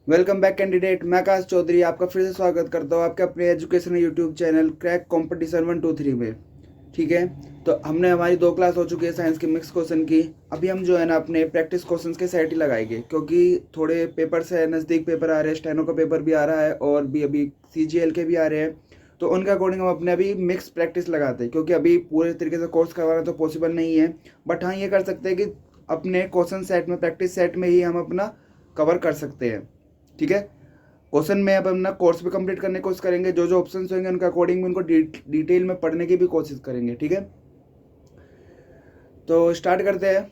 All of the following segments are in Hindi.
Welcome back candidate. मैं आकाश चौधरी आपका फिर से स्वागत करता हूँ आपके अपने education YouTube channel crack competition 1 2 3 में। ठीक है, तो हमने हमारी 2 क्लास हो चुकी है साइंस की मिक्स क्वेश्चन की। अभी हम जो है ना अपने प्रैक्टिस क्वेश्चंस के सेट ही लगाएंगे, क्योंकि थोड़े पेपर से नज़दीक पेपर आ रहे हैं, स्टेनो का पेपर भी आ रहा है और भी अभी CGL के भी आ रहे हैं। तो उनके अकॉर्डिंग हम अपने अभी मिक्स प्रैक्टिस लगाते हैं, क्योंकि अभी पूरे तरीके से कोर्स करवाना तो पॉसिबल नहीं है। बट हाँ, ये कर सकते हैं कि अपने क्वेश्चन सेट में, प्रैक्टिस सेट में ही हम अपना कवर कर सकते हैं। ठीक है, क्वेश्चन में अब अपना कोर्स भी कंप्लीट करने की कोशिश करेंगे, जो जो ऑप्शंस होंगे उनके अकॉर्डिंग भी उनको डिटेल में पढ़ने की भी कोशिश करेंगे। ठीक है, तो स्टार्ट करते हैं।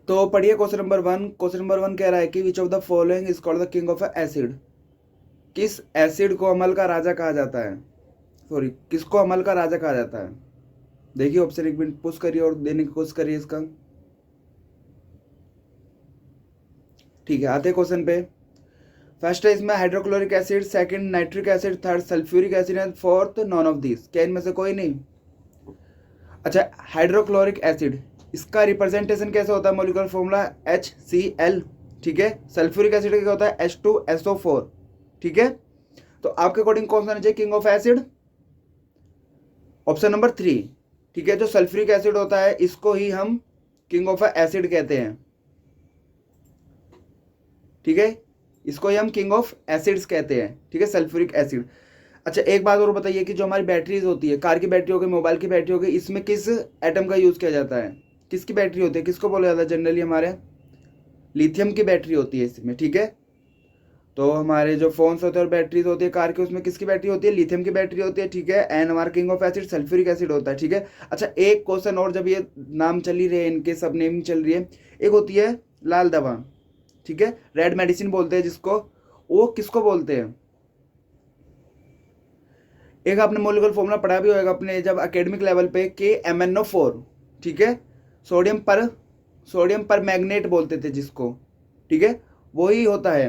तो पढ़िए क्वेश्चन नंबर 1। क्वेश्चन नंबर 1 कह रहा है कि विच of the following is called the king of acid. किस एसिड को अमल का राजा कहा जाता है? सॉरी, किसको अमल का राजा कहा जाता है? देखिए ऑप्शन एक मिनट पुश करिए और देने की कोशिश करिए इसका। ठीक है, आते क्वेश्चन पे। फर्स्ट है इसमें hydrochloric acid, second nitric acid, third sulphuric acid and fourth none of this. क्या इनमें से कोई नहीं? अच्छा, हाइड्रोक्लोरिक एसिड, इसका रिप्रेजेंटेशन कैसे होता है? Molecular formula HCl। ठीक है, सल्फ्यूरिक एसिड का क्या होता है? H2SO4। ठीक है, तो आपके अकॉर्डिंग कौन सा आना चाहिए king of acid? Option number 3। ठीक है, जो सल्फ्यूरिक एसिड होता है इसको ही हम किंग ऑफ एसिड कहते हैं। ठीक है, इसको ही हम किंग ऑफ एसिड्स कहते हैं। ठीक है, सल्फ्यूरिक एसिड। अच्छा, एक बात और बताइए कि जो हमारी बैटरीज होती है, कार की बैटरी हो गई, मोबाइल की बैटरी हो गई, इसमें किस एटम का यूज़ किया जाता है? किसकी बैटरी होती है, किसको बोला जाता है जनरली? हमारे लिथियम की बैटरी होती है इसमें। ठीक है, तो हमारे जो फोन्स होते हैं और बैटरीज होती है कार की, उसमें किसकी बैटरी होती है? लिथियम की बैटरी होती है। ठीक है, एंड हमारा king of acid sulphuric acid होता है। ठीक है, अच्छा एक क्वेश्चन और, जब ये नाम चल ही रहे हैं, इनके सब नेमिंग चल रही है, एक होती है लाल दवा। ठीक है, रेड मेडिसिन बोलते हैं जिसको, वो किसको बोलते हैं? एक आपने मोलिकुलर फॉर्मूला पढ़ा भी होगा अपने जब एकेडमिक लेवल पे, KMnO4। ठीक है, सोडियम पर सोडियम पर मैग्नेट बोलते थे जिसको। ठीक है, वही होता है।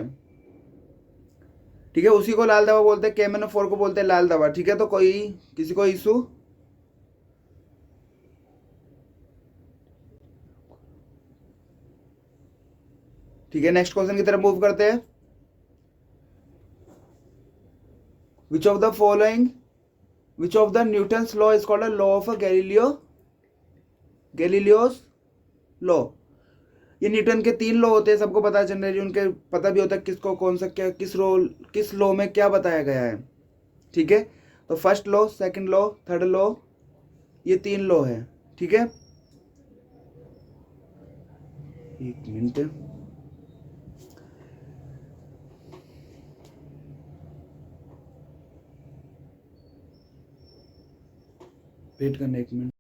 ठीक है, उसी को लाल दवा बोलते हैं, KMnO4 को बोलते हैं लाल दवा। ठीक है, तो कोई किसी को इशू? ठीक है, नेक्स्ट क्वेश्चन की तरफ मूव करते हैं। Which of the following which of the Newton's law is called law of Galileo's law. ये न्यूटन के 3 लॉ होते हैं, सबको पता है जनरली, उनके पता भी होता है किसको कौन सा क्या किस लॉ में क्या बताया गया है। ठीक है, तो first law, second law, third law, ये 3 लॉ है। ठीक है, एक मिनट, वेट करना एक मिनट।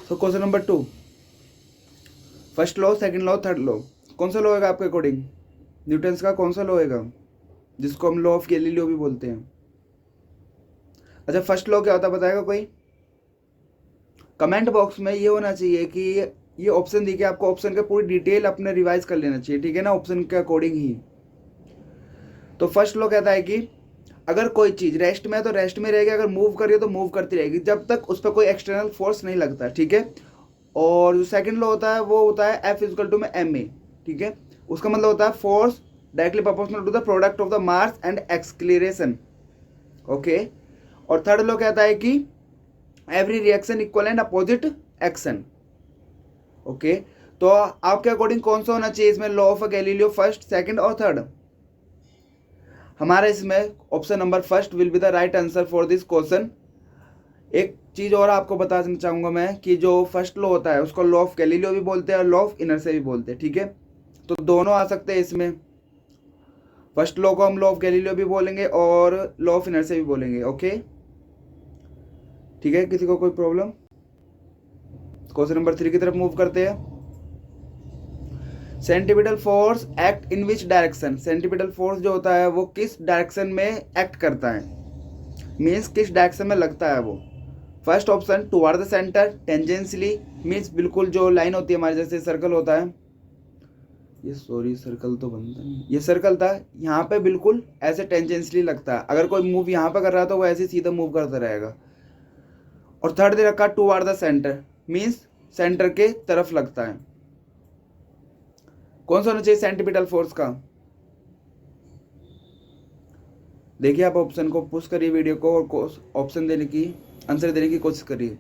तो question number 2, first law, second law, third law, कौन सा लॉ होगा आपके अकॉर्डिंग? न्यूटन्स का कौन सा लॉ होगा जिसको हम लॉ ऑफ गैलीलियो भी बोलते हैं? अच्छा, फर्स्ट लॉ क्या होता है बताएगा कोई? कमेंट बॉक्स में ये होना चाहिए कि ये ऑप्शन दी के आपको ऑप्शन का पूरी डिटेल अपने रिवाइज कर लेना चाहिए। ठीक है ना, ऑप्शन के अकॉर्डिंग ही। तो फर्स्ट लॉ कहता है कि अगर कोई चीज रेस्ट में है तो रेस्ट में रहेगी, अगर मूव कर रही है तो मूव करती रहेगी, जब तक उस पर कोई एक्सटर्नल फोर्स नहीं लगता। ठीक है, और जो सेकंड लॉ होता है वो होता है F=ma। ठीक है, उसका मतलब होता है force directly proportional to the product of the mass and acceleration. Okay, और थर्ड लॉ कहता है कि every reaction equal and opposite action. Okay, तो आपके अकॉर्डिंग कौन सा होना चाहिए इसमें law of Galileo, first, second और थर्ड? हमारा इसमें option number first will be the right answer for this question. एक चीज और आपको बताना चाहूंगा मैं कि जो फर्स्ट लॉ होता है उसको लॉ ऑफ गैलीलियो भी बोलते हैं और लॉ ऑफ इनर्शिया भी बोलते हैं। ठीक है, तो दोनों आ सकते हैं इसमें। फर्स्ट लॉ को हम लॉ ऑफ गैलीलियो भी बोलेंगे और लॉ ऑफ इनर्शिया भी बोलेंगे। ओके, ठीक है, किसी को कोई प्रॉब्लम? क्वेश्चन नंबर 3 की तरफ मूव करते हैं। Centripetal force act in which direction. Centripetal force जो होता है वो किस डायरेक्शन में एक्ट करता है, मीन्स किस डायरेक्शन में लगता है वो? First option toward the centre tangentially, means बिल्कुल जो लाइन होती है हमारे जैसे सर्कल होता है, ये सॉरी सर्कल तो बनता नहीं, ये सर्कल था, यहाँ पे बिल्कुल ऐसे टेंजेंशियली लगता है, अगर कोई मूव यहाँ पे कर रहा है तो वो ऐसे सीधा मूव करता रहेगा। और थर्ड दे रखा toward the centre, means centre के तरफ लगता है। कौन सा होना चाहिए सेंट्रीपिटल फोर्स का? देखिए आप ऑप्शन को पुश करिए वीडियो को और ऑप्शन देने की आंसर देने की कोशिश करिए।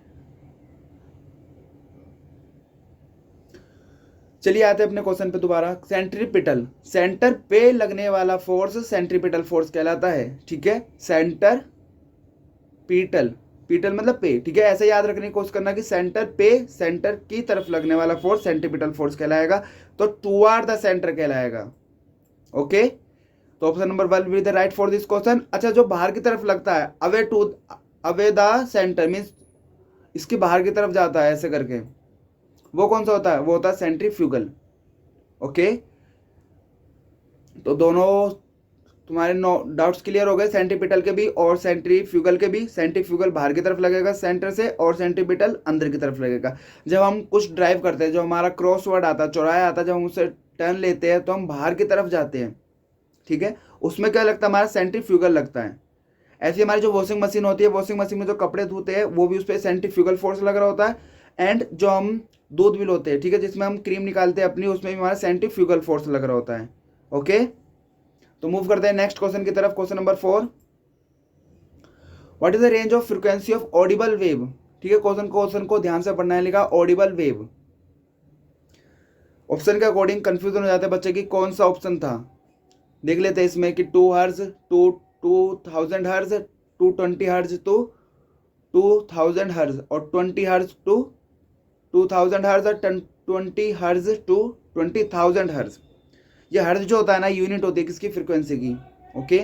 चलिए आते हैं अपने क्वेश्चन पे दोबारा। सेंट्रीपिटल, सेंटर पे लगने वाला फोर्स सेंट्रीपिटल फोर्स कहलाता है, ठीक है। सेंटर पीटल, पीटल मतलब पे, ठीक है। ऐसे याद रखने की कोशिश करना कि सेंटर पे, सेंटर की तरफ लगने वाला फोर्स सेंट्रीपिटल फोर्स कहलाएगा, तो टुवर्ड द सेंटर कहलाएगा। ओके, तो option number 1 will be the right for this question. अच्छा, जो बाहर की तरफ लगता है अवे द सेंटर, मीन्स इसके बाहर की तरफ जाता है ऐसे करके, वो कौन सा होता है? वो होता है सेंट्रीफ्यूगल। ओके, तो दोनों तुम्हारे डाउट्स क्लियर हो गए, सेंट्रीपिटल के भी और सेंट्रीफ्यूगल के भी। सेंट्रीफ्यूगल बाहर की तरफ लगेगा सेंटर से, और सेंट्रीपिटल अंदर की तरफ लगेगा। जब हम कुछ ड्राइव करते हैं, जो हमारा क्रॉसवर्ड आता है, चौराहा आता है, जब हम उसे टर्न लेते हैं तो हम बाहर की तरफ जाते हैं, ठीक है। उसमें क्या लगता है? हमारा सेंट्रीफ्यूगल लगता है। ऐसी हमारी जो वॉशिंग मशीन होती है, वॉशिंग मशीन में जो कपड़े धोते हैं वो भी उस पर सेंट्रीफ्यूगल फोर्स लग रहा होता है। एंड जो हम दूध भी लोते हैं, ठीक है, जिसमें हम क्रीम निकालते हैं अपनी, उसमें भी हमारा सेंट्रीफ्यूगल फोर्स लग रहा होता है। ओके, तो मूव करते हैं नेक्स्ट क्वेश्चन की तरफ। Question number 4, what is the range of frequency of Audible wave? ठीक है, क्वेश्चन को ध्यान से पढ़ना है। लिखा ऑडिबल वेव। ऑप्शन के अकॉर्डिंग कंफ्यूजन हो जाते हैं बच्चे की कौन सा ऑप्शन था। देख लेते हैं इसमें कि 2 हर्ज, 2000 हर्ज, 220 हर्ज टू 2000 हर्ज, और 20 हर्ज टू 2000 हर्ज, और 20 हर्ज टू 20,000 हर्ज। ये हर्ज जो होता है ना, यूनिट होती है किसकी? फ्रीक्वेंसी की। ओके,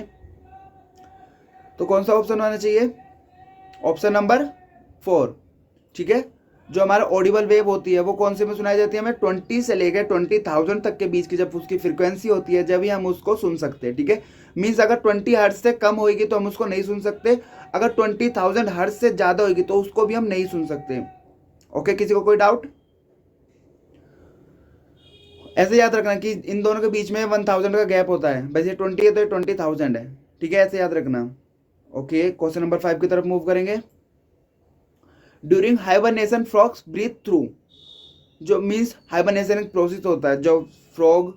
तो कौन सा ऑप्शन होना चाहिए? ऑप्शन नंबर 4, ठीक है। जो हमारा ऑडिबल वेव होती है वो कौन से में सुनाई जाती है? हमें 20 से लेकर 20,000 तक के बीच की जब उसकी फ्रीक्वेंसी होती है, जब ही हम उसको सुन सकते हैं, ठीक है। मीन्स अगर 20 हर्ट्ज से कम होगी तो हम उसको नहीं सुन सकते, अगर 20,000 हर्ट्ज से ज़्यादा होगी तो उसको भी हम नहीं सुन सकते। ओके, किसी को कोई डाउट? ऐसे याद रखना कि इन दोनों के बीच में 1000 का गैप होता है। वैसे 20 है तो 20,000 है, ठीक है, ऐसे याद रखना। ओके, क्वेश्चन नंबर 5 की तरफ मूव करेंगे। During hibernation frogs breathe through, जो मीन्स हाइबरनेशन एक प्रोसेस होता है, जब फ्रॉग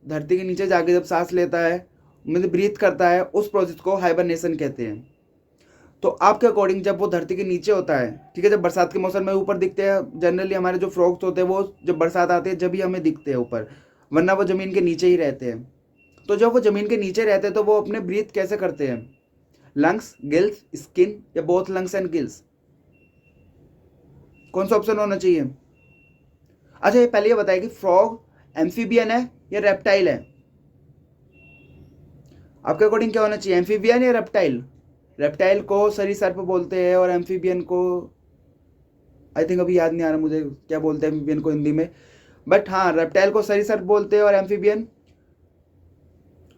धरती के नीचे जाके जब सांस लेता है, मतलब ब्रीथ करता है, उस प्रोसेस को हाइबरनेशन कहते हैं। तो आपके अकॉर्डिंग जब वो धरती के नीचे होता है, ठीक है, जब बरसात के मौसम में ऊपर दिखते हैं, जनरली हमारे जो फ्रॉग्स होते हैं वो जब बरसात आती है जब ही हमें दिखते हैं ऊपर, वरना वो ज़मीन के नीचे ही रहते हैं। तो जब वो ज़मीन के नीचे रहते हैं तो वो अपने ब्रीथ कैसे करते हैं? लंग्स, गिल्स, स्किन, या बोथ लंग्स एंड गिल्स? कौन सा ऑप्शन होना चाहिए? अच्छा, ये पहले ये बताइए कि फ्रॉग एम्फीबियन है या रेप्टाइल है? आपके अकॉर्डिंग क्या होना चाहिए, एम्फीबियन या रेप्टाइल? रेप्टाइल को सरीसर्प बोलते हैं और एम्फीबियन को आई थिंक अभी याद नहीं आ रहा मुझे क्या बोलते हैं एम्फीबियन को हिंदी में, बट हाँ, रेप्टाइल को सरीसर्प बोलते हैं और एम्फीबियन,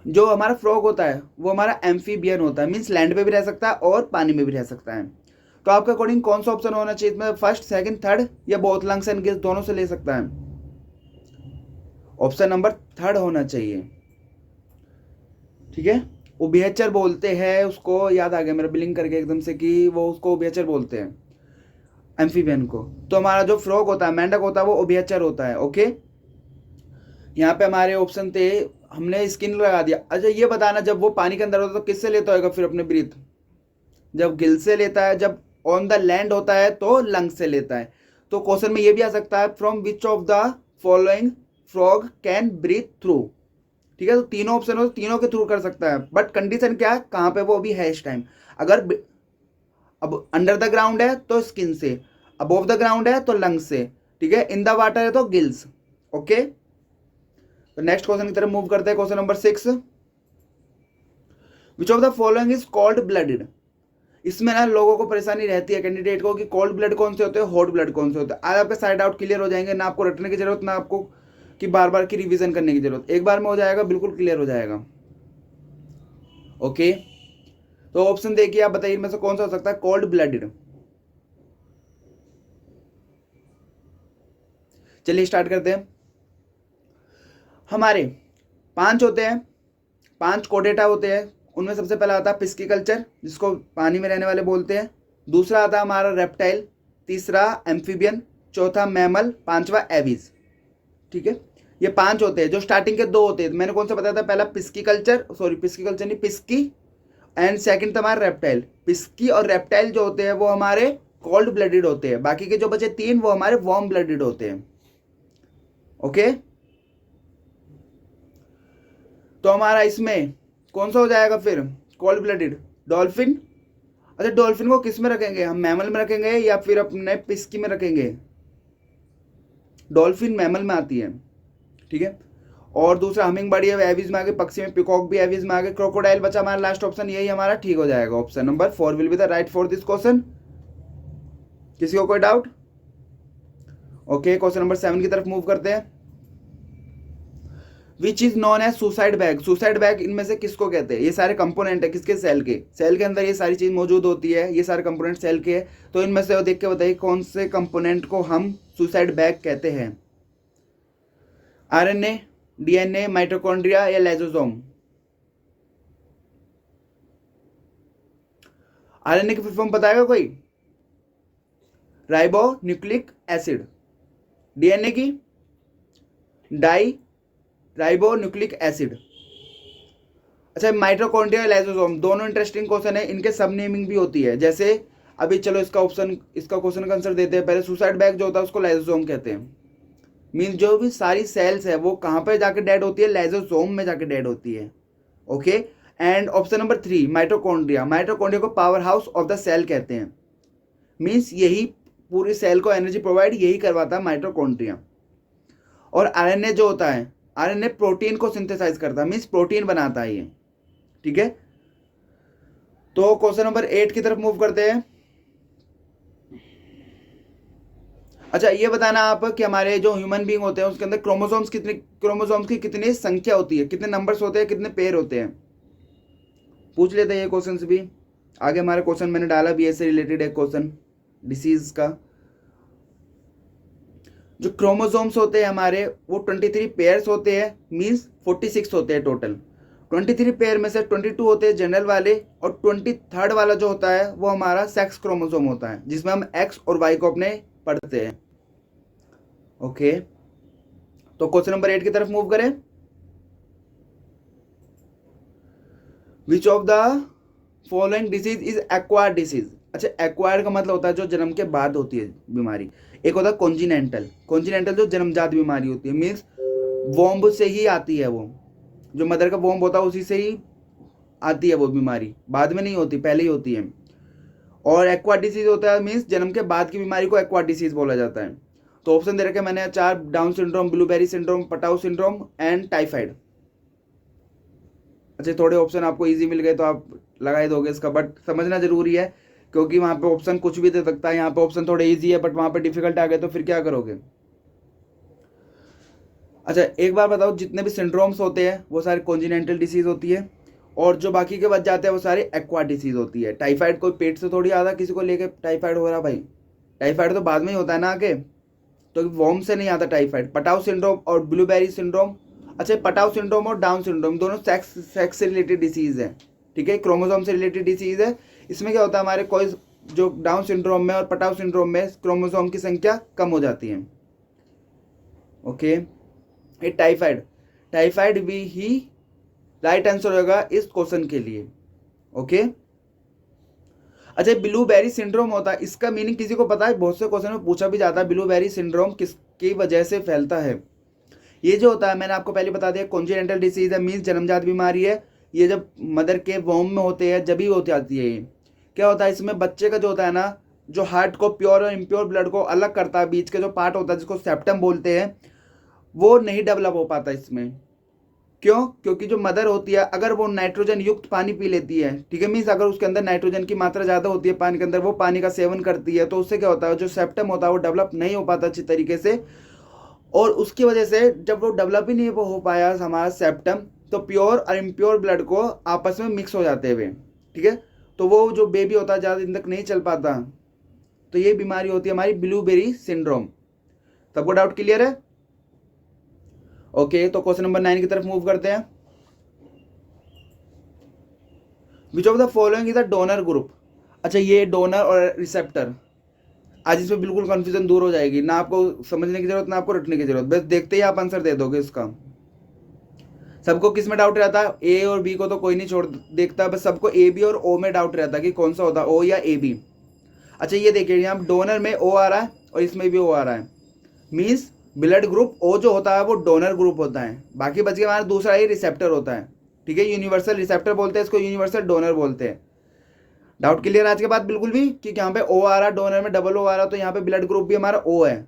जो हमारा फ्रॉग होता है वो हमारा एम्फीबियन होता है, मीन्स लैंड पे भी रह सकता है और पानी में भी रह सकता है। तो आपके अकॉर्डिंग कौन सा ऑप्शन होना चाहिए इसमें? फर्स्ट, सेकंड, थर्ड, या बोथ लंग्स एंड गिल्स दोनों से ले सकता है? ऑप्शन नंबर 3 होना चाहिए, ठीक है। उभयचर बोलते हैं उसको, याद आ गया मेरा बिलिंग करके एकदम से कि वो उसको उभयचर बोलते हैं एम्फीबियन को। तो हमारा जो फ्रॉग होता है, मेंढक होता है, वो उभयचर होता है। ओके, यहाँ पे हमारे ऑप्शन थे, हमने स्किन लगा दिया। अच्छा, ये बताना जब वो पानी के अंदर होता है तो किससे लेता होगा फिर अपने ब्रीथ? जब गिल से लेता है, जब ऑन द लैंड होता है तो लंग से लेता है। तो क्वेश्चन में ये भी आ सकता है, from which of the following frog can breathe through, ठीक है। तो तीनों ऑप्शन हो, तीनों के थ्रू कर सकता है, बट कंडीशन क्या है, कहाँ पे वो अभी है इस टाइम? अगर अब अंडर द ग्राउंड है तो स्किन से, अबोव द ग्राउंड है तो लंग्स से, ठीक है, इन द वाटर है तो गिल्स। ओके, तो नेक्स्ट क्वेश्चन की तरफ मूव करते हैं। Question number 6, which of the following is cold blooded? इसमें ना लोगों को परेशानी रहती है कैंडिडेट को कि कोल्ड ब्लड कौन से होते हैं, हॉट ब्लड कौन से होते हैं। आज आपके साइड आउट क्लियर हो जाएंगे, ना आपको रटने की जरूरत, ना आपको कि बार बार की रिवीजन करने की जरूरत, एक बार में हो जाएगा, बिल्कुल क्लियर हो जाएगा। ओके, तो ऑप्शन देखिए, आप बताइए इनमें से कौन सा हो सकता है कोल्ड ब्लडेड? चलिए स्टार्ट करते हैं। हमारे 5 होते हैं, 5 कोडेटा होते हैं। उनमें सबसे पहला आता है पिस्कीकल्चर, जिसको पानी में रहने वाले बोलते हैं। दूसरा आता है हमारा रेप्टाइल, तीसरा एम्फीबियन, चौथा मैमल, पांचवा एविज। ठीक है, ये 5 होते हैं। जो स्टार्टिंग के 2 होते हैं, मैंने कौन सा बताया था, पहला पिस्कीकल्चर, सॉरी पिस्कीकल्चर नहीं, पिस्की, एंड सेकंड था हमारा रेप्टाइल। पिस्की और रेप्टाइल जो होते हैं वो हमारे कोल्ड ब्लडेड होते हैं, बाकी के जो बचे 3 वो हमारे वार्म ब्लडेड होते हैं। ओके, तो हमारा इसमें कौन सा हो जाएगा फिर, कोल्ड ब्लडेड, डॉल्फिन। अच्छा, डॉल्फिन को किस में रखेंगे हम, मैमल में रखेंगे या फिर अपने पिस्की में रखेंगे? डॉल्फिन मैमल में आती है, ठीक है। और दूसरा हमिंग बर्ड है एविज में आ गए, पक्षी में पिकॉक भी एविज में आ गए। क्रोकोडाइल बचा हमारा लास्ट ऑप्शन, यही हमारा ठीक हो जाएगा। Option number 4 will be the right for this question. किसी को कोई डाउट? ओके, क्वेश्चन नंबर 7 की तरफ मूव करते हैं। Which is known as suicide bag. Suicide bag इनमें से किसको कहते हैं? ये सारे कंपोनेंट है किसके, सेल के। सेल के अंदर ये सारी चीज मौजूद होती है, ये सारे कंपोनेंट सेल के है। तो इनमें से देख के बताइए कौन से कंपोनेंट को हम सुसाइड बैग कहते हैं। आरएनए, डीएनए, माइटोकॉन्ड्रिया या लाइसोसोम? आरएनए की फुल फॉर्म बताएगा कोई? Ribo nucleic acid. डीएनए की डाई राइबो न्यूक्लिक एसिड। अच्छा, माइटोकॉन्ड्रिया लाइसोसोम दोनों इंटरेस्टिंग क्वेश्चन है, इनके सब नेमिंग भी होती है। जैसे अभी चलो इसका क्वेश्चन का आंसर देते हैं। पहले सुसाइड बैग जो होता है उसको लाइसोसोम कहते हैं। मीन्स जो भी सारी सेल्स है वो कहां पर जाके डेड होती है, लाइसोसोम में जाके डेड होती है। Okay, and option number 3 mitochondria. Mitochondria को power house of the cell कहते हैं। मीन्स यही पूरी सेल को एनर्जी प्रोवाइड यही करवाता है माइटोकॉन्ड्रिया। और आरएनए जो होता है, आरएनए प्रोटीन को सिंथेसाइज करता है, मीन्स प्रोटीन बनाता है ये। ठीक है, तो क्वेश्चन नंबर 8 की तरफ मूव करते हैं। अच्छा, ये बताना आप कि हमारे जो ह्यूमन बीइंग होते हैं उसके अंदर क्रोमोसोम्स की कितनी संख्या होती है, कितने नंबर्स होते हैं, कितने पेयर होते हैं? पूछ लेते हैं ये क्वेश्चन भी। आगे हमारे क्वेश्चन मैंने डाला भी, ऐसे रिलेटेड है क्वेश्चन डिसीज का। जो क्रोमोसोम्स होते हैं हमारे वो 23 पेयर्स होते हैं, मींस 46 होते हैं टोटल। 23 पेयर में से 22 होते हैं जनरल वाले, और 23rd वाला जो होता है वो हमारा सेक्स क्रोमोसोम होता है, जिसमें हम एक्स और वाई को अपने पढ़ते हैं। ओके, तो क्वेश्चन नंबर 8 की तरफ मूव करें। विच of the following disease is acquired disease. अच्छा, एक्वायर्ड का मतलब होता है जो जन्म के बाद होती है बीमारी। एक होता है कॉन्जिनेंटल। कॉन्जिनेंटल जो जन्मजात बीमारी होती है, मीन्स वोम्ब से ही आती है, वो जो मदर का वोम्ब होता है उसी से ही आती है वो बीमारी, बाद में नहीं होती, पहले ही होती है। और एक्वायर्ड डिसीज होता है, मीन्स जन्म के बाद की बीमारी को एक्वायर्ड डिसीज बोला जाता है। तो ऑप्शन दे रखे मैंने 4, down syndrome, blueberry syndrome, Patau syndrome and typhoid. अच्छा, थोड़े ऑप्शन आपको इजी मिल गए तो आप लगा ही दोगे इसका, बट समझना जरूरी है क्योंकि वहां पे ऑप्शन कुछ भी दे सकता है। यहाँ पे ऑप्शन थोड़े इजी है बट वहां पे डिफिकल्ट आ गए तो फिर क्या करोगे? अच्छा, एक बार बताओ, जितने भी सिंड्रोम्स होते हैं वो सारे कॉन्जिनेंटल डिसीज होती है, और जो बाकी के बच जाते हैं वो सारे एक्वायर्ड डिसीज होती है। टाइफाइड कोई पेट से थोड़ी आता किसी को लेके टाइफाइड हो रहा भाई, टाइफाइड तो बाद में ही होता है ना आगे, तो वॉर्म से नहीं आता टाइफाइड। पटाउ सिंड्रोम और ब्लूबेरी सिंड्रोम, अच्छा पटाउ सिंड्रोम और डाउन सिंड्रोम दोनों सेक्स से रिलेटेड डिसीज है, ठीक है, क्रोमोसोम से रिलेटेड डिसीज है। इसमें क्या होता है, हमारे कोई जो डाउन सिंड्रोम में और पटाउ सिंड्रोम में क्रोमोसोम की संख्या कम हो जाती है। ओके, ये टाइफाइड भी ही राइट आंसर होगा इस क्वेश्चन के लिए। ओके, अच्छा ब्लूबेरी सिंड्रोम होता है, इसका मीनिंग किसी को पता है? बहुत से क्वेश्चन में पूछा भी जाता है ब्लूबेरी सिंड्रोम किसकी वजह से फैलता है। ये जो होता है मैंने आपको पहले बता दिया, कॉन्जेनिटल डिसीज है, मीन्स जन्मजात बीमारी है। ये जब मदर के वोम में होते हैं जब ही होती आती है। ये क्या होता है, इसमें बच्चे का जो होता है ना, जो हार्ट को प्योर और इम्प्योर ब्लड को अलग करता है, बीच के जो पार्ट होता है जिसको सेप्टम बोलते हैं, वो नहीं डेवलप हो पाता इसमें। क्यों? क्योंकि जो मदर होती है अगर वो नाइट्रोजन युक्त पानी पी लेती है, ठीक है, मीन्स अगर उसके अंदर नाइट्रोजन की मात्रा ज़्यादा होती है पानी के अंदर, वो पानी का सेवन करती है, तो उससे क्या होता है, जो सेप्टम होता है वो डेवलप नहीं हो पाता अच्छी तरीके से, और उसकी वजह से जब वो डेवलप ही नहीं हो पाया हमारा सेप्टम, तो प्योर और इम्प्योर ब्लड को आपस में मिक्स हो जाते हुए, ठीक है, तो वो जो बेबी होता है ज़्यादा दिन तक नहीं चल पाता। तो ये बीमारी होती है हमारी ब्लूबेरी सिंड्रोम। सबको डाउट क्लियर है? ओके, तो क्वेश्चन नंबर 9 की तरफ मूव करते हैं। Which of the following is a donor group. अच्छा, ये डोनर और रिसेप्टर, आज इसमें बिल्कुल कंफ्यूजन दूर हो जाएगी, ना आपको समझने की जरूरत ना आपको रटने की जरूरत, बस देखते ही आप आंसर दे दोगे इसका। सबको किस में डाउट रहता है? ए और बी को तो कोई नहीं छोड़ देखता, बस सबको ए बी और ओ में डाउट रहता है कि कौन सा होता है, ओ या ए बी। अच्छा, ये देखिए यहाँ डोनर में ओ आ रहा है और इसमें भी ओ आ रहा है, मीन्स ब्लड ग्रुप ओ जो होता है वो डोनर ग्रुप होता है, बाकी बच गया हमारा दूसरा ही रिसेप्टर होता है। ठीक है, यूनिवर्सल रिसेप्टर बोलते हैं इसको, यूनिवर्सल डोनर बोलते हैं। डाउट क्लियर आज के बाद बिल्कुल भी कि यहाँ पे ओ आ रहा है, डोनर में डबल ओ आ रहा है, तो यहाँ पे ब्लड ग्रुप भी हमारा ओ है,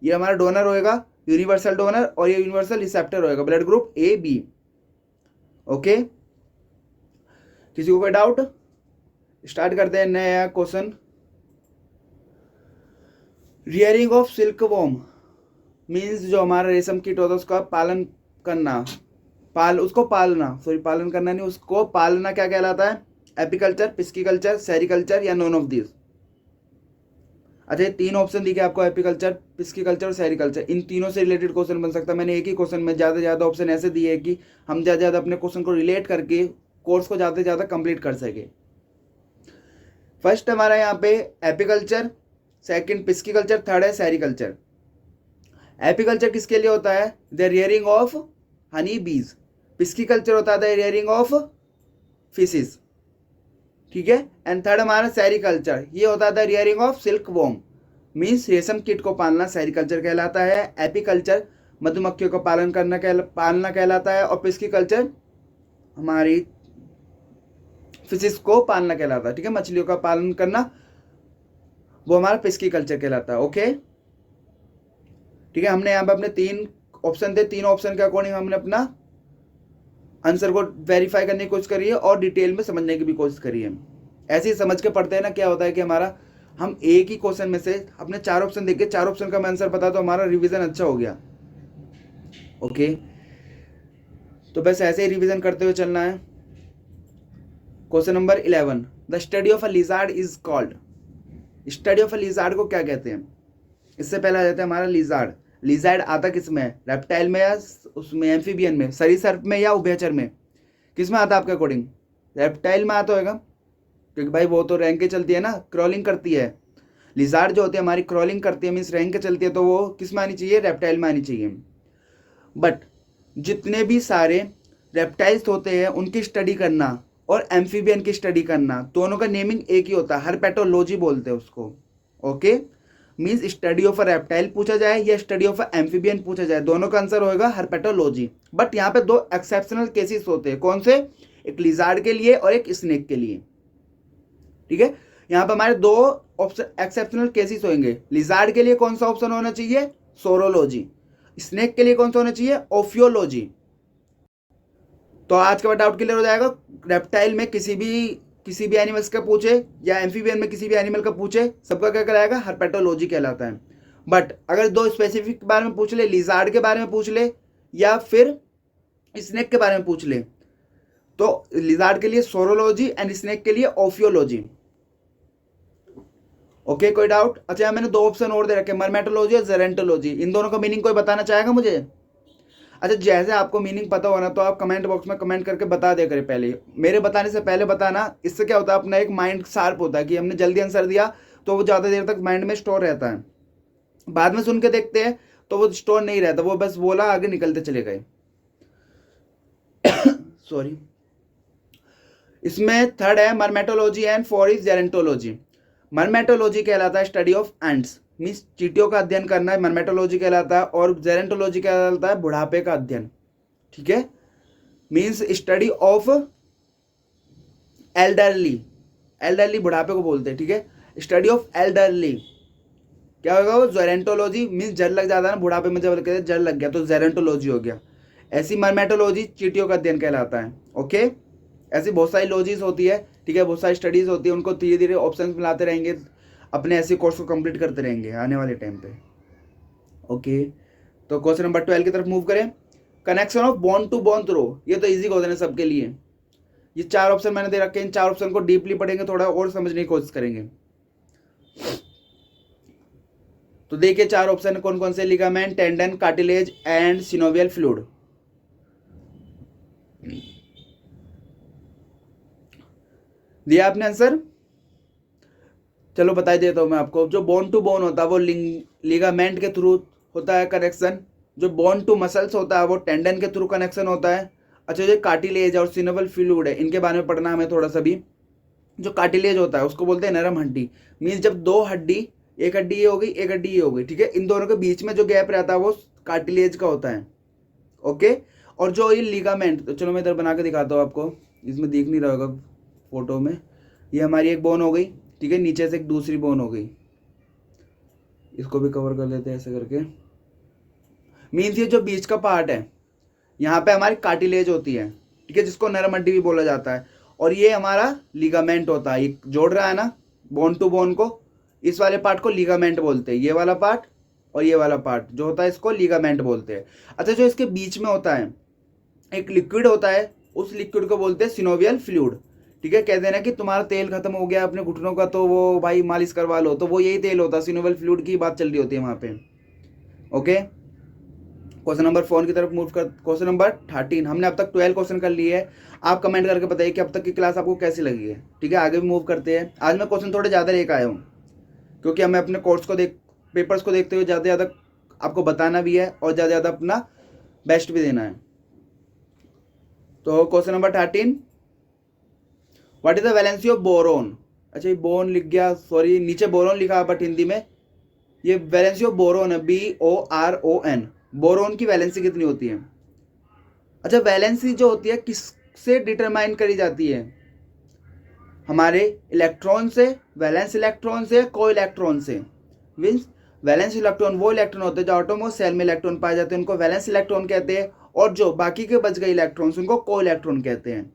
ये हमारा डोनर होएगा, यूनिवर्सल डोनर, और ये यूनिवर्सल रिसेप्टर होएगा, blood group A B. Okay, किसी को कोई डाउट? स्टार्ट करते हैं नया question. Rearing of silk worm means जो हमारा रेशम कीट होता है उसका पालन करना, उसको पालना, सॉरी पालन करना नहीं, उसको पालना क्या कहलाता है? एपिकल्चर, पिस्कीकल्चर, सेरिकल्चर या नॉन ऑफ दिस। अच्छा, ये तीन ऑप्शन दिखे आपको, एपिकल्चर, पिस्कीकल्चर और सेरिकल्चर, इन तीनों से रिलेटेड क्वेश्चन बन सकता है। मैंने एक ही क्वेश्चन में ज़्यादा से ज़्यादा ऑप्शन ऐसे दिए हैं कि हम ज़्यादा से ज़्यादा अपने क्वेश्चन को रिलेट करके कोर्स को ज़्यादा से ज़्यादा कंप्लीट कर सके। फर्स्ट हमारा यहाँ पे एपिकल्चर, सेकंड पिस्कीकल्चर, थर्ड है सेरिकल्चर। एपिकल्चर किसके लिए होता है? द रियरिंग ऑफ हनी बीज। पिस्कीकल्चर होता है द रियरिंग ऑफ फिशेस। ठीक है, एंड थर्ड हमारा सेरिकल्चर, ये होता है the rearing of silk worm, means रेशम कीट को पालना सेरिकल्चर कहलाता है। एपिकल्चर मधुमक्खियों को पालना कहलाता है, और पिस्कीकल्चर हमारी फिशेस को पालना कहलाता है। ठीक है, मछलियों का पालन करना वो हमारा पिस्कीकल्चर कहलाता है। ओके, ठीक है, हमने यहाँ पे अपने तीन ऑप्शन थे, तीन ऑप्शन के अकॉर्डिंग हमने अपना आंसर को वेरीफाई करने की कोशिश करी है और डिटेल में समझने की भी कोशिश करी है। ऐसे ही समझ के पढ़ते हैं ना, क्या होता है कि हमारा हम एक ही क्वेश्चन में से अपने चार ऑप्शन देख के चार ऑप्शन का आंसर पता तो हमारा रिवीजन अच्छा हो गया। ओके, तो बस ऐसे ही रिवीजन करते हुए चलना है। Question number 11, the study of a lizard is called. Study of a lizard को क्या कहते हैं? इससे पहले आ जाता है हमारा लिजार्ड। लिजार्ड आता किस में है? रेप्टाइल में या उसमें एम्फीबियन में, सरीसृप में या उभयचर में? किस में आता है आपके अकॉर्डिंग? रेप्टाइल में आता होगा, क्योंकि भाई वो तो रैंक के चलती है ना, क्रॉलिंग करती है। लिजार्ड जो होती है हमारी क्रॉलिंग करती है, मीन्स रैंक के चलती है, तो वो किस में आनी चाहिए? रेप्टाइल में आनी चाहिए। बट जितने भी सारे रेप्टाइल्स होते हैं उनकी स्टडी करना और एम्फीबियन की स्टडी करना, दोनों का नेमिंग एक ही होता है, हर्पेटोलॉजी बोलते हैं उसको। Okay, means study of a reptile पूछा जाए या स्टडी ऑफ अ एम्फीबियन पूछा जाए, दोनों का आंसर होगा हर्पेटोलॉजी। बट यहाँ पे दो एक्सेप्शनल केसेस होते हैं, कौन से? एक लिजार्ड के लिए और एक स्नेक के लिए। ठीक है, यहाँ पे हमारे दो ऑप्शन एक्सेप्शनल केसेस होंगे। लिजार्ड के लिए कौन सा ऑप्शन होना चाहिए? सोरोलॉजी। स्नेक के लिए कौन सा होना चाहिए? ओफियोलॉजी। तो आज के बाद डाउट क्लियर हो जाएगा। रेप्टाइल में किसी भी एनिमल्स का पूछे या एम्फीबियन में किसी भी एनिमल का पूछे, सबका क्या कहलाएगा? हर्पेटोलॉजी कहलाता है। बट अगर दो स्पेसिफिक के बारे में पूछ ले, लिजार्ड के बारे में पूछ ले या फिर स्नेक के बारे में पूछ ले, तो लिजार्ड के लिए सोरोलॉजी एंड स्नेक के लिए ओफियोलॉजी। ओके, कोई डाउट? अच्छा, मैंने दो ऑप्शन और दे रखे, मर्मेटोलॉजी और जेरेंटोलॉजी। इन दोनों का मीनिंग कोई बताना चाहेगा मुझे? अच्छा, जैसे आपको मीनिंग पता हो ना, तो आप कमेंट बॉक्स में कमेंट करके बता दे करें, पहले मेरे बताने से पहले बताना। इससे क्या होता है, अपना एक माइंड शार्प होता है कि हमने जल्दी आंसर दिया तो वो ज़्यादा देर तक माइंड में स्टोर रहता है। बाद में सुन के देखते हैं तो वो स्टोर नहीं रहता, वो बस बोला आगे निकलते चले गए। सॉरी। इसमें थर्ड है मर्मेटोलॉजी एंड फोर इज जेरेंटोलॉजी। मर्मेटोलॉजी कहलाता है स्टडी ऑफ एंट्स, मीन्स चींटियों का अध्ययन करना है, मर्मेटोलॉजी कहलाता है। और जेरेंटोलॉजी कहलाता है बुढ़ापे का अध्ययन। ठीक है, मीन्स स्टडी ऑफ एल्डरली बुढ़ापे को बोलते हैं। ठीक है, स्टडी ऑफ एल्डरली क्या होगा? वो जेरेंटोलॉजी, मीन्स जड़ लग जाता है ना बुढ़ापे में, जब कहते हैं जड़ लग गया तो जेरेंटोलॉजी हो गया। ऐसी मर्मेटोलॉजी चींटियों का अध्ययन कहलाता है। ओके, ऐसी बहुत सारी लॉजीज होती है। ठीक है, बहुत सारी स्टडीज होती है, उनको धीरे धीरे ऑप्शन मिलाते रहेंगे, अपने ऐसे कोर्स को कंप्लीट करते रहेंगे आने वाले टाइम पे। ओके, तो क्वेश्चन नंबर 12 की तरफ मूव करें। Connection of bone to bone through, ये तो इजी क्वेश्चन है सबके लिए। ये चार ऑप्शन मैंने दे रखे हैं, इन चार ऑप्शन को डीपली पढ़ेंगे, थोड़ा और समझने की कोशिश करेंगे। तो देखिए चार ऑप्शन कौन कौन से, ligament, tendon, cartilage and synovial fluid. दिया आपने आंसर? चलो बता देता हूँ मैं आपको। जो बोन टू बोन होता है वो लिगामेंट के थ्रू होता है कनेक्शन। जो बोन टू मसल्स होता है वो टेंडन के थ्रू कनेक्शन होता है। अच्छा, जो कार्टिलेज और सिनोवियल फ्लूइड है इनके बारे में पढ़ना हमें थोड़ा सा भी। जो कार्टिलेज होता है उसको बोलते हैं नरम हड्डी। मीन्स जब दो हड्डी, एक हड्डी ये हो गई, एक हड्डी ये हो गई, ठीक है, इन दोनों के बीच में जो गैप रहता है वो कार्टिलेज का होता है। ओके। और जो ये लिगामेंट, तो चलो मैं इधर बना के दिखाता हूँ आपको, इसमें दिख नहीं रहा होगा फोटो में। ये हमारी एक बोन हो गई, ठीक है, नीचे से एक दूसरी बोन हो गई, इसको भी कवर कर लेते हैं ऐसे करके। मीन्स ये जो बीच का पार्ट है यहाँ पे हमारी कार्टिलेज होती है, ठीक है, जिसको नरम हड्डी भी बोला जाता है। और ये हमारा लिगामेंट होता है, ये जोड़ रहा है ना बोन टू बोन को, इस वाले पार्ट को लिगामेंट बोलते हैं। ये वाला पार्ट और ये वाला पार्ट जो होता है इसको लिगामेंट बोलते हैं। अच्छा, जो इसके बीच में होता है एक लिक्विड होता है, उस लिक्विड को बोलते हैं सिनोवियल फ्लूइड, ठीक है। कहते हैं ना कि तुम्हारा तेल खत्म हो गया अपने घुटनों का तो वो भाई मालिश करवा लो, तो वो यही तेल होता है, सिनोवियल फ्लूइड की बात चल रही होती है वहां पे। ओके, क्वेश्चन नंबर 4 की तरफ मूव कर। क्वेश्चन नंबर 13, हमने अब तक 12 क्वेश्चन कर लिए है। आप कमेंट करके बताइए कि अब तक की क्लास आपको कैसी लगी है, ठीक है। आगे भी मूव करते हैं। आज मैं क्वेश्चन थोड़े ज़्यादा लेकर आया हूँ क्योंकि हमें अपने कोर्स को पेपर्स को देखते हुए ज़्यादा ज़्यादा आपको बताना भी है और ज़्यादा ज़्यादा अपना बेस्ट भी देना है। तो question number 13, what is the valency of boron. अच्छा, ये बोन लिख गया, सॉरी नीचे बोरोन लिखा बट हिंदी में ये वैलेंसी ऑफ बोरोन है, BORON। बोरोन की वैलेंसी कितनी होती है? अच्छा, वैलेंसी जो होती है किससे डिटरमाइन करी जाती है? हमारे इलेक्ट्रॉन से, वैलेंस इलेक्ट्रॉन से, को इलेक्ट्रॉन से। मीन्स वैलेंस इलेक्ट्रॉन वो इलेक्ट्रॉन होते हैं जो एटम और सेल में इलेक्ट्रॉन पाए जाते हैं, उनको वैलेंस इलेक्ट्रॉन कहते हैं। और जो बाकी के बच गए इलेक्ट्रॉन्स उनको को इलेक्ट्रॉन कहते हैं।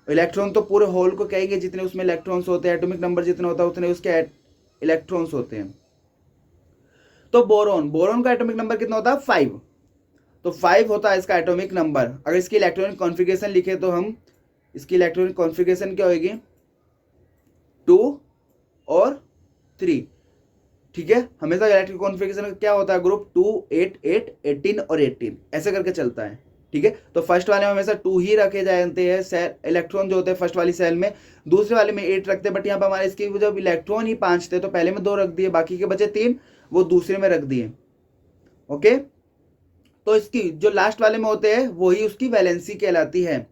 इलेक्ट्रॉन तो पूरे होल को कहेंगे, जितने उसमें इलेक्ट्रॉन्स होते हैं, एटॉमिक नंबर जितना होता है उतने उसके इलेक्ट्रॉन्स होते हैं। तो बोरोन का एटॉमिक नंबर कितना होता है? 5। तो 5 होता है इसका एटॉमिक नंबर। अगर इसकी इलेक्ट्रॉनिक कॉन्फ़िगरेशन लिखे तो हम इसकी इलेक्ट्रॉनिक कॉन्फ़िगरेशन क्या होगी? 2 और 3, ठीक है। हमेशा इलेक्ट्रॉनिक कॉन्फ़िगरेशन क्या होता है? ग्रुप 2, 8, 8, 18 और 18 ऐसे करके चलता है, ठीक है। तो फर्स्ट वाले में हमेशा 2 ही रखे जाते हैं सेल, इलेक्ट्रॉन जो होते हैं फर्स्ट वाली सेल में। दूसरे वाले में 8 रखते हैं, बट यहाँ पर हमारे इसके जब इलेक्ट्रॉन ही 5 थे तो पहले में 2 रख दिए, बाकी के बचे 3 वो दूसरे में रख दिए। ओके, तो इसकी जो लास्ट वाले में होते हैं वही उसकी वैलेंसी कहलाती है।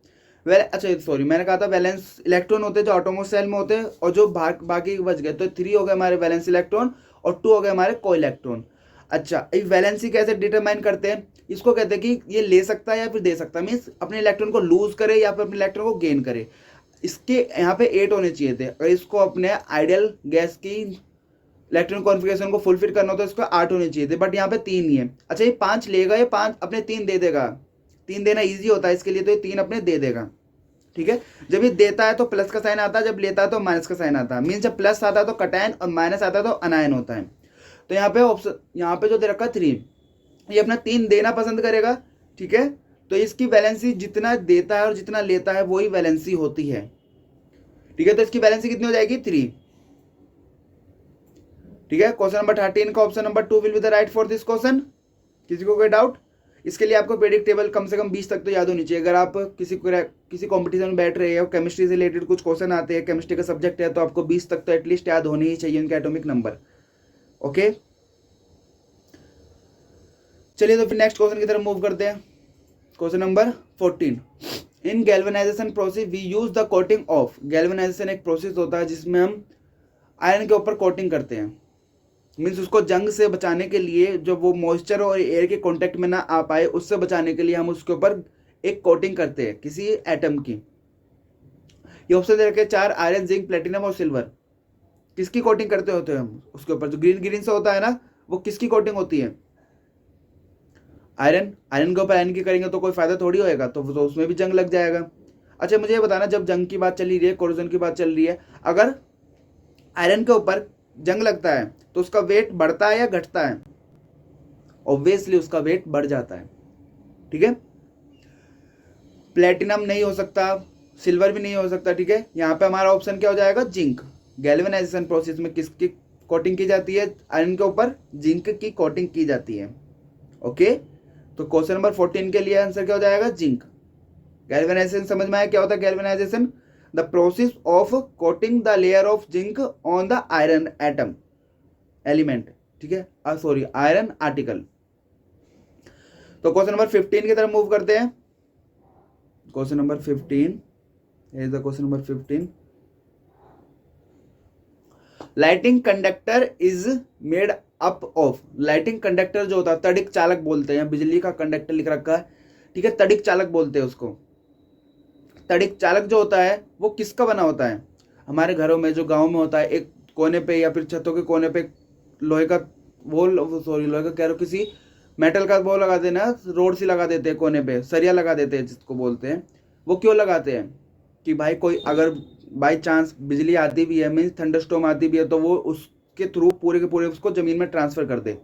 अच्छा सॉरी, मैंने कहा था वैलेंस इलेक्ट्रॉन होते हैं जो एटॉमिक सेल में होते हैं, और जो बाकी बच गए तो 3 हो गए हमारे वैलेंस इलेक्ट्रॉन और 2 हो गए हमारे को इलेक्ट्रॉन। अच्छा, ये वैलेंसी कैसे डिटरमाइन करते हैं? इसको कहते हैं कि ये ले सकता है या फिर दे सकता है, मीन्स अपने इलेक्ट्रॉन को लूज करे या फिर अपने इलेक्ट्रॉन को गेन करे। इसके यहाँ पे 8 होने चाहिए थे, अगर इसको अपने आइडियल गैस की इलेक्ट्रॉनिक कॉन्फ़िगरेशन को फुलफिल करना हो तो इसको 8 होने चाहिए थे, बट यहाँ पे 3 ही है। अच्छा, ये 5 लेगा, ये 5 अपने 3 दे देगा। 3 देना ईजी होता है इसके लिए, तो ये 3 अपने दे देगा, ठीक है। जब ये देता है तो प्लस का साइन आता है, जब लेता है तो माइनस का साइन आता है। मीन्स जब प्लस आता है तो कटायन और माइनस आता है तो अनायन होता है। तो यहाँ पे ऑप्शन, यहाँ पे जो दे रखा 3, ये अपना 3 देना पसंद करेगा, ठीक है। तो इसकी वैलेंसी जितना देता है और जितना लेता है वही वैलेंसी होती है, ठीक है। तो इसकी वैलेंसी कितनी हो जाएगी? 3, ठीक है। क्वेश्चन नंबर 13 का option number 2 will be the right for this question. किसी को कोई डाउट? इसके लिए आपको पीरियोडिक टेबल कम से कम 20 तक तो याद होनी चाहिए। अगर आप किसी कॉम्पिटिशन में बैठ रहे हो, केमिस्ट्री से रिलेटेड कुछ क्वेश्चन आते हैं, केमिस्ट्री का सब्जेक्ट है, तो आपको 20 तक तो एटलीस्ट याद होने ही चाहिए उनके एटॉमिक नंबर। ओके, चलिए तो फिर नेक्स्ट क्वेश्चन की तरफ मूव करते हैं। Question number 14, in galvanisation process we use the coating of. Galvanisation एक प्रोसेस होता है जिसमें हम आयरन के ऊपर कोटिंग करते हैं। मीन्स उसको जंग से बचाने के लिए, जो वो मॉइस्चर और एयर के कांटेक्ट में ना आ पाए उससे बचाने के लिए हम उसके ऊपर एक कोटिंग करते हैं किसी एटम की। ये ऑप्शन दे रखे 4, आयरन, जिंक, प्लेटिनम और सिल्वर। किसकी कोटिंग करते होते हैं हम उसके ऊपर? जो ग्रीन ग्रीन से होता है ना, वो किसकी कोटिंग होती है? आयरन। आयरन के ऊपर आयरन की करेंगे तो कोई फायदा थोड़ी होएगा, तो उसमें भी जंग लग जाएगा। अच्छा, मुझे ये बताना, जब जंग की बात चली रही है, कोरोजन की बात चल रही है, अगर आयरन के ऊपर जंग लगता है तो उसका वेट बढ़ता है या घटता है? ऑब्वियसली उसका वेट बढ़ जाता है, ठीक है। प्लेटिनम नहीं हो सकता, सिल्वर भी नहीं हो सकता, ठीक है। यहाँ पे हमारा ऑप्शन क्या हो जाएगा? जिंक। गैल्वेनाइजेशन प्रोसेस में किसकी कोटिंग की जाती है, आयरन के ऊपर जिंक की कोटिंग की जाती है। ओके, तो क्वेश्चन नंबर 14 के लिए आंसर क्या हो जाएगा, जिंक। गैल्वेनाइजेशन समझ में आया क्या होता है galvanisation, the process of coating the layer of zinc on the iron atom element, ठीक है, सॉरी आयरन आर्टिकल। तो क्वेश्चन नंबर 15 की तरफ मूव करते हैं। Question number 15 is the question number 15। Lighting conductor is made up of, lighting conductor जो होता है, तड़िक चालक बोलते हैं, बिजली का कंडक्टर लिख रखा है, ठीक है, तड़िक चालक बोलते हैं उसको। तड़िक चालक जो होता है वो किसका बना होता है, हमारे घरों में जो गांव में होता है, एक कोने पे या फिर छतों के कोने पे लोहे का वो, सॉरी लोहे का कह रहा हूं, किसी मेटल का वो लगा देना, रोड सी लगा देते हैं कोने पे, सरिया लगा देते हैं जिसको बोलते हैं। वो क्यों लगाते हैं कि भाई कोई अगर बाई चांस बिजली आती भी है, मीन्स थंडरस्टॉर्म आती भी है, तो वो उसके थ्रू पूरे के पूरे उसको जमीन में ट्रांसफर कर दे,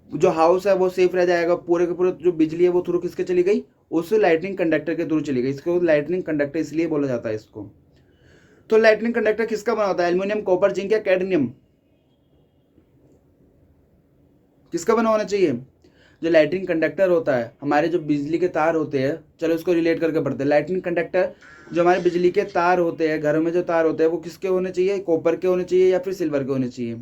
जो हाउस है वो सेफ रह जाएगा, पूरे के पूरे जो बिजली है वो थ्रू किसके चली गई, उस लाइटनिंग कंडक्टर के थ्रू चली गई। इसको लाइटनिंग कंडक्टर इसलिए बोला जाता है इसको। तो लाइटनिंग कंडक्टर किसका बना होता है, एल्यूमिनियम, कॉपर, जिंक या कैडमियम, किसका बना होना चाहिए। जो लाइटनिंग कंडक्टर होता है, हमारे जो बिजली के तार होते हैं, चलो इसको रिलेट करके पढ़ते हैं। लाइटनिंग कंडक्टर जो हमारे बिजली के तार होते हैं, घरों में जो तार होते हैं, वो किसके होने चाहिए, कॉपर के होने चाहिए या फिर सिल्वर के होने चाहिए,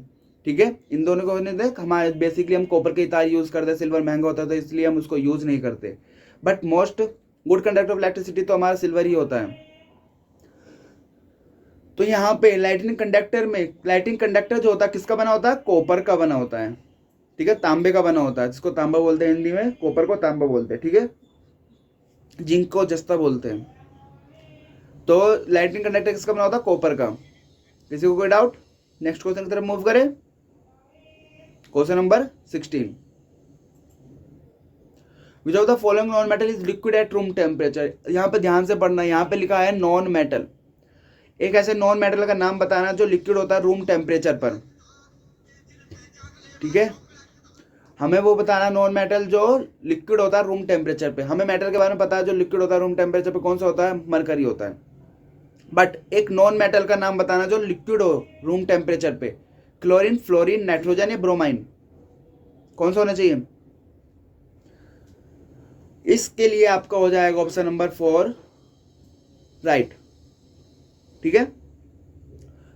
ठीक है, इन दोनों को होने दें। हमारे बेसिकली हम कॉपर के तार यूज करते हैं, सिल्वर महंगा होता है तो इसलिए हम उसको यूज नहीं करते, but most good conductor of electricity तो हमारा सिल्वर ही होता है। तो यहाँ पे लाइटनिंग कंडक्टर में, लाइटनिंग कंडक्टर जो होता है किसका बना होता है, कॉपर का बना होता है, ठीक है, तांबे का बना होता है, जिसको तांबा बोलते हैं हिंदी में, कॉपर को तांबा बोलते हैं, ठीक है, जिंक को जस्ता बोलते हैं। तो लाइटनिंग कंडक्टर किसका बना होता है, कॉपर का। किसी को कोई डाउट, नेक्स्ट क्वेश्चन की तरफ मूव करें। Question number 16, which of the following non metal is liquid at room temperature. यहाँ पे ध्यान से पढ़ना, यहाँ पे लिखा है नॉन मेटल, एक ऐसे नॉन मेटल का नाम बताना जो लिक्विड होता है रूम टेम्परेचर पर, ठीक है, हमें वो बताना नॉन मेटल जो लिक्विड होता है रूम टेम्परेचर पे। हमें मेटल के बारे में पता है जो लिक्विड होता है रूम टेम्परेचर पे कौन सा होता है, मरकरी होता है, बट एक नॉन मेटल का नाम बताना जो लिक्विड हो रूम टेम्परेचर पे, क्लोरीन, फ्लोरीन, नाइट्रोजन या ब्रोमाइन, कौन सा होना चाहिए। इसके लिए आपका हो जाएगा ऑप्शन नंबर 4 राइट, ठीक है।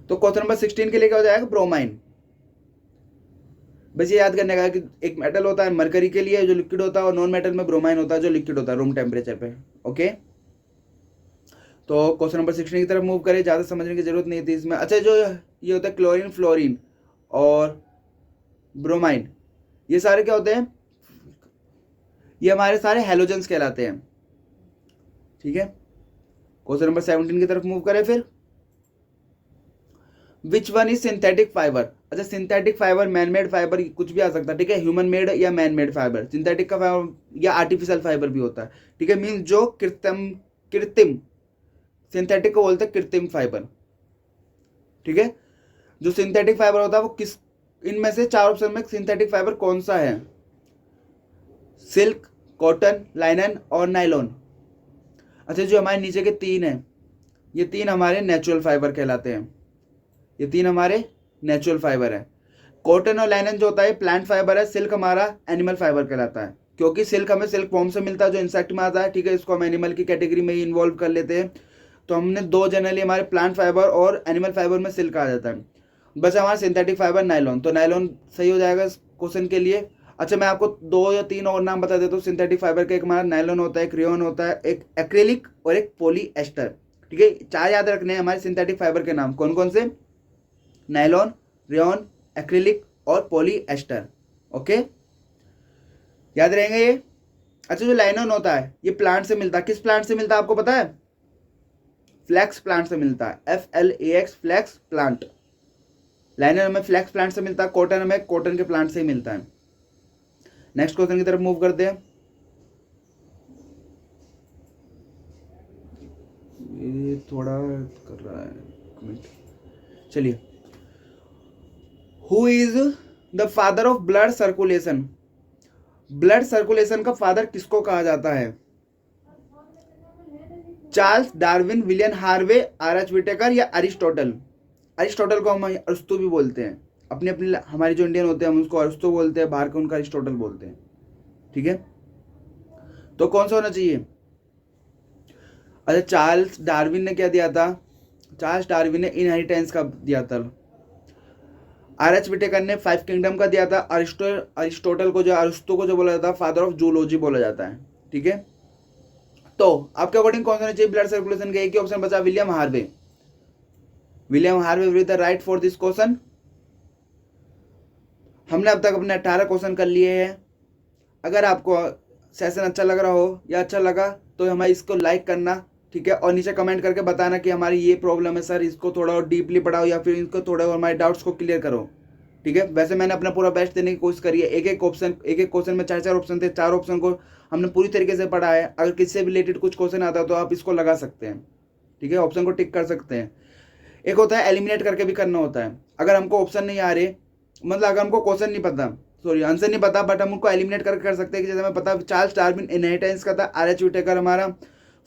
तो क्वेश्चन नंबर 16 के लिए क्या हो जाएगा, ब्रोमाइन। बस ये याद करने का कि एक मेटल होता है मरकरी के लिए जो लिक्विड होता है, और नॉन मेटल में ब्रोमाइन होता है जो लिक्विड होता है रूम टेम्परेचर पे। ओके, तो क्वेश्चन नंबर 16 की तरफ मूव करें, ज़्यादा समझने की जरूरत नहीं थी इसमें। अच्छा, जो ये होता है क्लोरीन, फ्लोरीन और ब्रोमाइन, ये सारे क्या होते हैं, ये हमारे सारे हेलोजेंस कहलाते हैं, ठीक है। क्वेश्चन नंबर 17 की तरफ मूव करें फिर। Which one is synthetic fibre. अच्छा, synthetic fibre, man made fibre, कुछ भी आ सकता है, ठीक है, ह्यूमन मेड या मैन मेड फाइबर। सिंथेटिक का फाइबर या आर्टिफिशियल फाइबर भी होता है, ठीक है, मीन जो कृत्रिम, कृत्रिम, सिंथेटिक को बोलते हैं कृत्रिम फाइबर, ठीक है। जो सिंथेटिक फाइबर होता है वो किस, इनमें से 4 ऑप्शन में सिंथेटिक फाइबर कौन सा है, सिल्क, कॉटन, लाइनन और नाइलॉन। अच्छा, जो हमारे नीचे के 3 हैं, ये 3 हमारे नेचुरल फाइबर कहलाते हैं, ये 3 हमारे नेचुरल फाइबर है। कॉटन और लाइनन जो होता है प्लांट फाइबर है, सिल्क हमारा एनिमल फाइबर कहलाता है, क्योंकि सिल्क हमें सिल्क फॉर्म से मिलता है जो इंसेक्ट में आता है, ठीक है, इसको हम एनिमल की कैटेगरी में ही इन्वॉल्व कर लेते हैं। तो हमने 2 जनरली हमारे प्लांट फाइबर और एनिमल फाइबर में सिल्क आ जाता है, बस हमारा सिंथेटिक फाइबर नाइलॉन, तो नाइलॉन सही हो जाएगा इस क्वेश्चन के लिए। अच्छा, मैं आपको 2 या 3 और नाम बता देता हूँ सिंथेटिक फाइबर का, एक हमारा नाइलॉन होता है, एक रेयन होता है, एक एक्रेलिक और एक पॉलीएस्टर, ठीक है, 4 याद रखने हैं हमारे सिंथेटिक फाइबर के नाम, कौन कौन से, नाइलॉन, रेयन, एक्रेलिक और पॉलीएस्टर। ओके, याद रहेंगे ये। अच्छा, जो लाइनन होता है ये प्लांट से मिलता है, किस प्लांट से मिलता है आपको पता है, फ्लैक्स प्लांट से मिलता है, FLAX, फ्लैक्स प्लांट। लाइनन हमें फ्लैक्स प्लांट से मिलता है, कॉटन हमें कॉटन के प्लांट से ही मिलता है। नेक्स्ट क्वेश्चन की तरफ मूव करते हैं। ये थोड़ा कर रहा है, चलिए। Who is the father of blood circulation. Blood circulation का फादर किसको कहा जाता है, Charles Darwin, William Harvey, RH Whittaker या अरिस्टोटल। अरिस्टोटल को हम अरस्तु भी बोलते हैं, अपने अपने, हमारे जो इंडियन होते हैं हम उसको अरिस्टो बोलते हैं, बाहर के उनका अरिस्टोटल बोलते हैं, ठीक है। तो कौन सा होना चाहिए? अच्छा, चार्ल्स डार्विन ने क्या दिया था? चार्ल्स डार्विन ने इनहेरिटेंस का दिया था। आर.एच. विटेकर ने 5 किंगडम का दिया था। अरिस्टोटल को, जो अरिस्टो को जो बोला जाता है फादर ऑफ जूलॉजी बोला जाता है, ठीक है। तो आपके अकॉर्डिंग कौन सा होना चाहिए ब्लड सर्कुलेशन का? एक ही ऑप्शन बचा, William Harvey. William Harvey with the right for this question. हमने अब तक अपने 18 क्वेश्चन कर लिए हैं। अगर आपको सेशन अच्छा लग रहा हो या अच्छा लगा तो हमें इसको लाइक करना, ठीक है, और नीचे कमेंट करके बताना कि हमारी ये प्रॉब्लम है सर, इसको थोड़ा और डीपली पढ़ाओ या फिर इसको थोड़ा और हमारे डाउट्स को क्लियर करो, ठीक है। वैसे मैंने अपना पूरा बेस्ट देने की कोशिश करी है। एक एक क्वेश्चन में 4 ऑप्शन थे, 4 ऑप्शन को हमने पूरी तरीके से पढ़ा है। अगर किसी से रिलेटेड कुछ क्वेश्चन आता है तो आप इसको लगा सकते हैं, ठीक है, ऑप्शन को टिक कर सकते हैं। एक होता है एलिमिनेट करके भी करना होता है। अगर हमको ऑप्शन नहीं आ रहे, मतलब अगर हमको क्वेश्चन नहीं पता, सॉरी आंसर नहीं पता, बट हम उनको एलिमिनेट करके कर सकते हैं कि जैसे हमें पता चार्ल्स डार्विन इनहेरिटेंस का था, आर.एच. विटेकर हमारा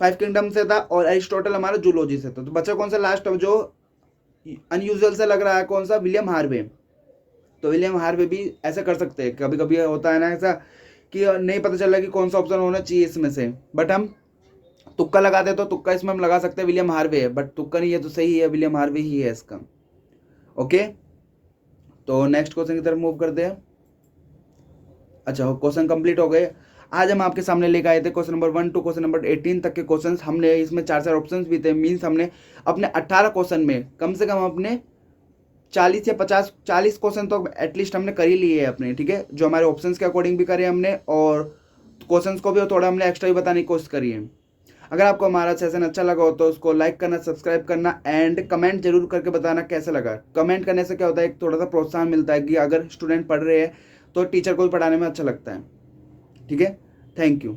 5 किंगडम से था और एरिस्टोटल हमारा जूलॉजी से था। तो बच्चा कौन सा लास्ट जो अनयूजुअल से लग रहा है, कौन सा? William Harvey. तो विलियम हार्वे भी ऐसा कर सकते हैं। कभी कभी होता है ना ऐसा कि नहीं पता चल रहा कि कौन सा ऑप्शन होना चाहिए इसमें से, बट हम तुक्का लगाते तो तुक्का इसमें हम लगा सकते हैं विलियम हार्वे है, बट तुक्का नहीं है तो सही है, विलियम हार्वे ही है इसका। ओके, तो नेक्स्ट क्वेश्चन की तरफ मूव करते हैं। अच्छा, क्वेश्चन कंप्लीट हो गए। आज हम आपके सामने लेकर आए थे question number 1 to question number 18 तक के क्वेश्चंस। हमने इसमें 4 ऑप्शंस भी थे, मीन्स हमने अपने 18 क्वेश्चन में कम से कम अपने 40 या 40 क्वेश्चन तो एटलीस्ट हमने कर ही लिए हैं अपने, ठीक है, जो हमारे ऑप्शंस के अकॉर्डिंग भी करे हमने और क्वेश्चंस को भी थोड़ा हमने एक्स्ट्रा भी बताने की कोशिश करी है। अगर आपको हमारा सेशन अच्छा लगा हो तो उसको लाइक करना, सब्सक्राइब करना एंड कमेंट जरूर करके बताना कैसा लगा। कमेंट करने से क्या होता है, एक थोड़ा सा प्रोत्साहन मिलता है कि अगर स्टूडेंट पढ़ रहे हैं तो टीचर को भी पढ़ाने में अच्छा लगता है, ठीक है। Thank you.